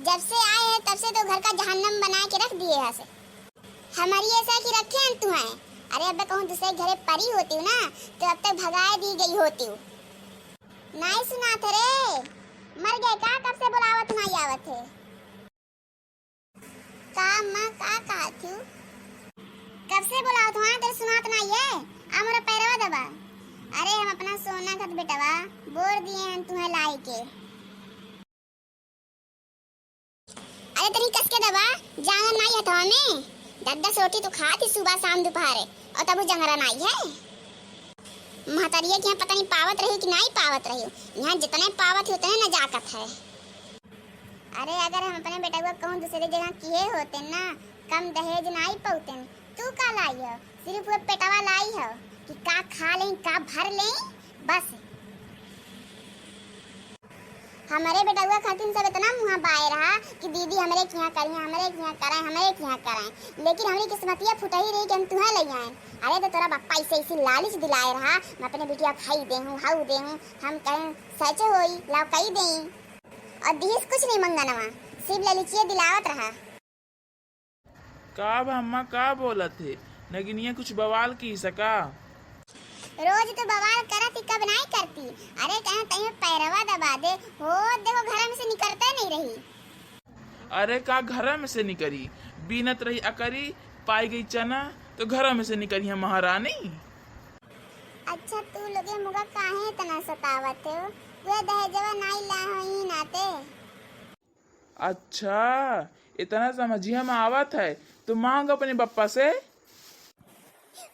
जब से आए हैं तब से तो घर का जहन्नम बना के रख दिए है से। हमारी ऐसा कि रखे हैं तुम्हें। अरे अब कहूँ दूसरे घरे परी होती हूँ ना तो अब तक भगाए दी गई होती हूँ। नहीं सुना थे रे, मर गए का? कब से बुलावत नहीं आवत है का? माँ का कहा थी? कब से बुलावत हुआ तेरे सुनात नहीं है? आ मोरा पैरवा दबा। अरे हम अपना सोना खत बेटवा बोर दिए हैं तुम्हें लाई के। अरे तेरी कस के दबा, जांगर नहीं है तो हमें 10-10 रोटी तो खाती सुबह शाम दोपहर और तब जंगरा नहीं है। महतरिया के यहाँ पता नहीं पावत रही कि नहीं पावत रही, यहाँ जितने पावत ही उतने नजाकत है। अरे अगर हम अपने बेटा को कहूँ दूसरी जगह किए होते ना, कम दहेज नहीं पौते। तू का लाई हो? सिर्फ वो पेटवा लाई हो कि का खा लें का भर लें बस। हमारे बेटा हुआ खातिन सब इतना मुँह बाए रहा कि दीदी हमारे यहाँ करें, हमारे यहाँ कराएं, हमारे यहाँ कराएं, लेकिन हमारी किस्मतिया फुटा ही रही कि हम तुम्हें ले आए। अरे तो तोरा बापा ऐसे लालच दिलाए रहा, मैं अपने बिटिया खाई दे हूँ हाउ दे हूँ, हम कहें सच होई लाओ कही दें और दीस कुछ नहीं मंगनवा, सिर्फ ललिचिया दिलावत रहा। का अम्मा का बोला थे नगिनिया कुछ बवाल की सका? रोज तो बवाल करत ही कब नहीं करती। अरे कहीं तहीं पैरवा दबा दे हो, देखो घर में से निकलते नहीं रही। अरे का घर में से निकली बीनत रही अकरी, पाई गई चना तो घर में से निकली है महारानी। अच्छा तू लोगे मुगा काहे इतना सतावत हो? वे दहेजवा नहीं ला ही नाते। अच्छा इतना समझिए में आवत है तो मांग अपने बप्पा से।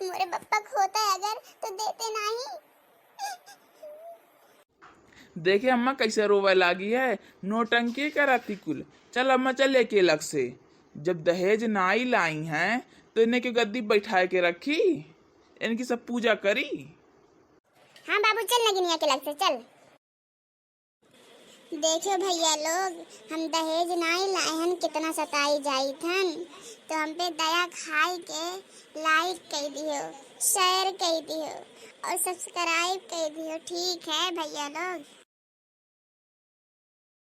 मोरे बप्पा खोता है अगर तो देते नहीं। देखे अम्मा कैसे रोवे लागी है, नोटंकी करती कुल। चल अम्मा चल के लग से, जब दहेज नाई लाई हैं तो इन्हें के गद्दी बैठाए के रखी, इनकी सब पूजा करी। हाँ बाबू चल नगिनिया के लग से चल। देखो भैया लोग, हम दहेज नहीं लाए हन, कितना सताई जाई थन, तो हम पे दया खाई के लाइक कर दियो, शेयर कर दियो और सब्सक्राइब कर दियो। ठीक है भैया लोग।